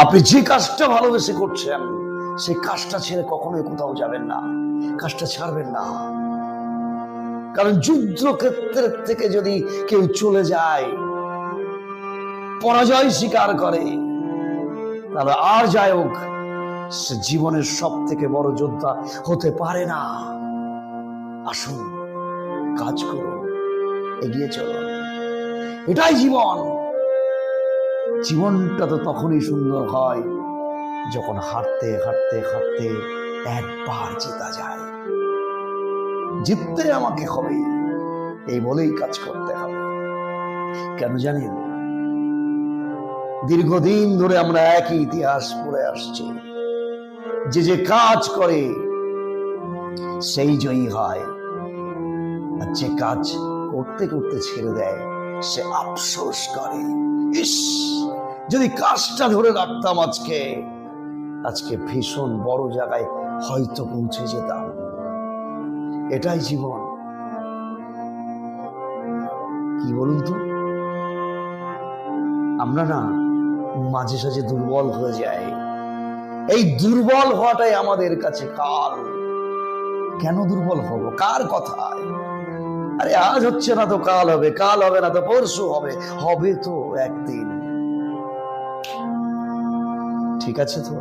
আপনি যে কাজটা ভালোবেসে করছেন সেই কাজটা ছেড়ে কখনোই কোথাও যাবেন না, কাজটা ছাড়বেন না। কারণ যুদ্ধক্ষেত্রের থেকে যদি কেউ চলে যায়, পরাজয় স্বীকার করে, তাহলে আর যাই হোক সে জীবনের সব থেকে বড় যোদ্ধা হতে পারে না। আসুন, কাজ করুন, এগিয়ে চলুন, এটাই জীবন। জীবনটা তো তখনই সুন্দর হয় যখন হাঁটতে হাঁটতে হাঁটতে একবার জেতা যায়। জিততে আমাকে হবে, এই বলেই কাজ করতে হবে। কেন জানেন? দীর্ঘদিন ধরে আমরা একই ইতিহাস পড়ে আসছি, যে যে কাজ করে সেই জয়ী হয়, আর যে কাজ করতে করতে ছেড়ে দেয় সে আফসোস করে, ইস যদি কাজটা ধরে রাখতাম আজকে ভীষণ বড় জায়গায় হয়তো পৌঁছে যেতাম। এটাই জীবন। কি বলুন তো, আমরা না মাঝে সাঝে দুর্বল হয়ে যাই। এই দুর্বল হওয়াটাই আমাদের কাছে কাল। কেন দুর্বল হব? কার কথায়? আরে আজ হচ্ছে না তো কাল হবে, কাল হবে না তো পরশু হবে, হবে তো একদিন। ঠিক আছে তো?